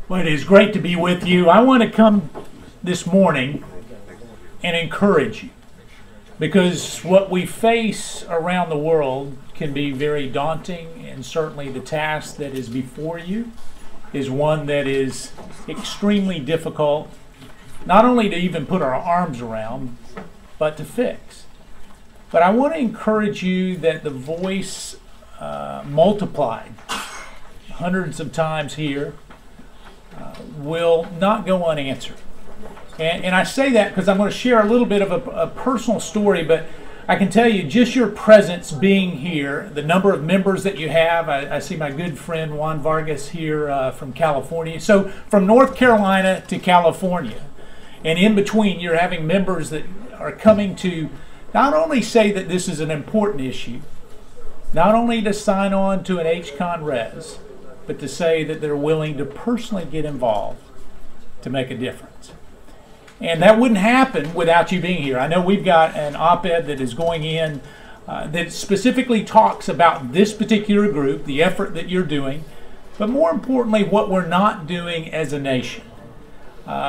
Well, it is great to be with you. I want to come this morning and encourage you, because what we face around the world can be very daunting, and certainly the task that is before you is one that is extremely difficult, not only to even put our arms around, but to fix. But I want to encourage you that the voice multiplied hundreds of times here will not go unanswered. And I say that because I'm going to share a little bit of a personal story, but I can tell you just your presence being here, the number of members that you have. I see my good friend Juan Vargas here from California. So from North Carolina to California, and in between you're having members that are coming to not only say that this is an important issue, not only to sign on to an HCON res, but to say that they're willing to personally get involved to make a difference. And that wouldn't happen without you being here. I know we've got an op-ed that is going in that specifically talks about this particular group, the effort that you're doing, but more importantly, what we're not doing as a nation.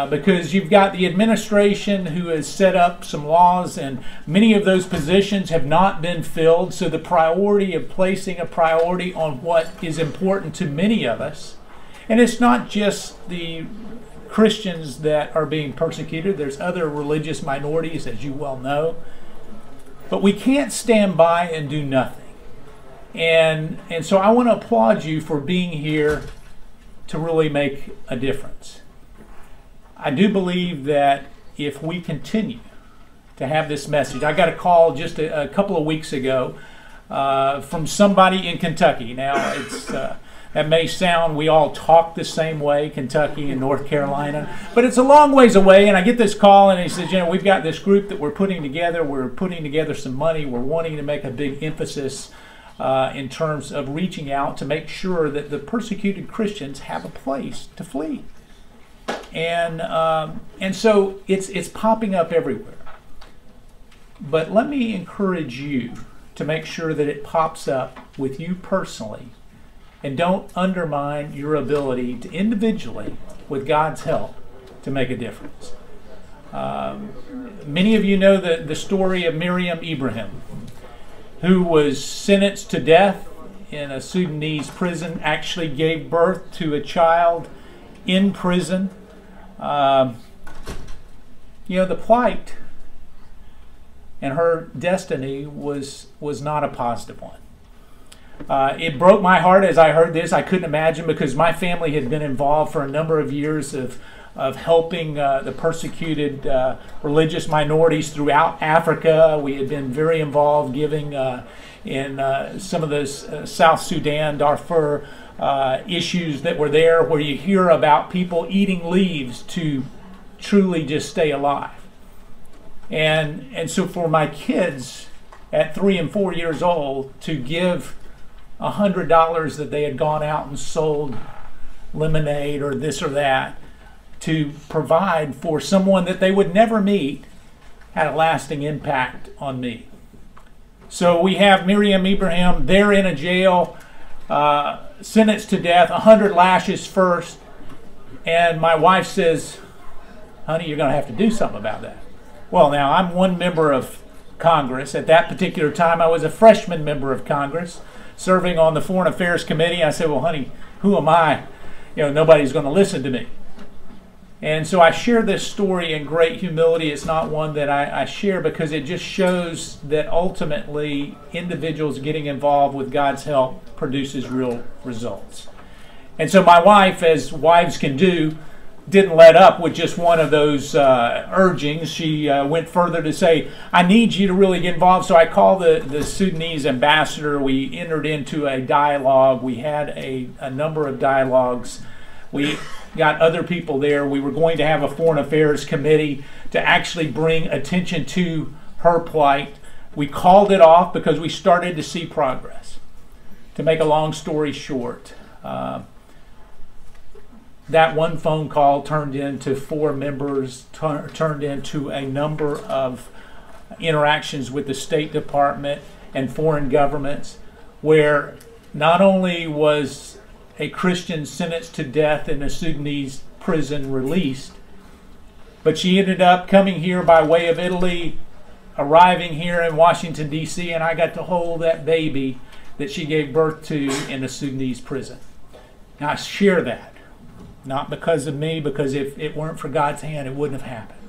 Because you've got the administration who has set up some laws, and many of those positions have not been filled. So the priority of placing a priority on what is important to many of us, and it's not just the Christians that are being persecuted. There's other religious minorities, as you well know. But we can't stand by and do nothing. And so I want to applaud you for being here to really make a difference. I do believe that if we continue to have this message, I got a call just a couple of weeks ago from somebody in Kentucky. Now, it's that may sound, we all talk the same way, Kentucky and North Carolina, but it's a long ways away. And I get this call, and he says, you know, we've got this group that we're putting together. We're putting together some money. We're wanting to make a big emphasis in terms of reaching out to make sure that the persecuted Christians have a place to flee. And so it's popping up everywhere. But let me encourage you to make sure that it pops up with you personally, and don't undermine your ability to individually, with God's help, to make a difference. Many of you know the story of Miriam Ibrahim, who was sentenced to death in a Sudanese prison, actually gave birth to a child in prison. You know, the plight and her destiny was not a positive one. It broke my heart as I heard this. I couldn't imagine, because my family had been involved for a number of years of helping the persecuted religious minorities throughout Africa. We had been very involved giving in some of those South Sudan, Darfur issues that were there, where you hear about people eating leaves to truly just stay alive. And so for my kids at 3 and 4 years old to give $100 that they had gone out and sold lemonade or this or that to provide for someone that they would never meet had a lasting impact on me. So we have Miriam Ibrahim there in a jail, sentenced to death, 100 lashes first, and my wife says, honey, you're going to have to do something about that. Well, now, I'm one member of Congress. At that particular time, I was a freshman member of Congress, serving on the Foreign Affairs Committee. I said, well, honey, who am I? You know, nobody's going to listen to me. And so I share this story in great humility. It's not one that I share because it just shows that ultimately individuals getting involved with God's help produces real results. And so my wife, as wives can do, didn't let up with just one of those urgings. She went further to say, I need you to really get involved. So I called the Sudanese ambassador. We entered into a dialogue. We had a number of dialogues. We got other people there. We were going to have a Foreign Affairs Committee to actually bring attention to her plight. We called it off because we started to see progress. To make a long story short, that one phone call turned into 4 members, turned into a number of interactions with the State Department and foreign governments, where not only was a Christian sentenced to death in a Sudanese prison released. But she ended up coming here by way of Italy, arriving here in Washington, D.C., and I got to hold that baby that she gave birth to in a Sudanese prison. Now, I share that, not because of me, because if it weren't for God's hand, it wouldn't have happened.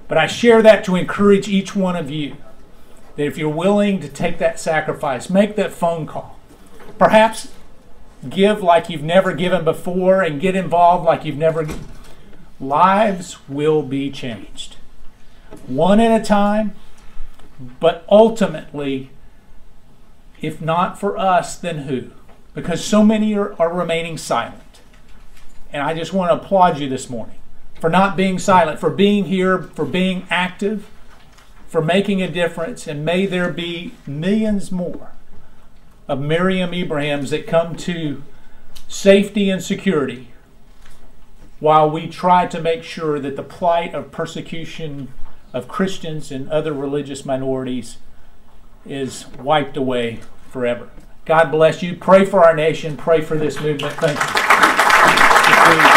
But I share that to encourage each one of you that if you're willing to take that sacrifice, make that phone call. Perhaps give like you've never given before and get involved like you've never. Lives will be changed. One at a time, but ultimately, if not for us, then who? Because so many are remaining silent. And I just want to applaud you this morning for not being silent, for being here, for being active, for making a difference. And may there be millions more of Miriam Ibrahims that come to safety and security while we try to make sure that the plight of persecution of Christians and other religious minorities is wiped away forever. God bless you. Pray for our nation. Pray for this movement. Thank you.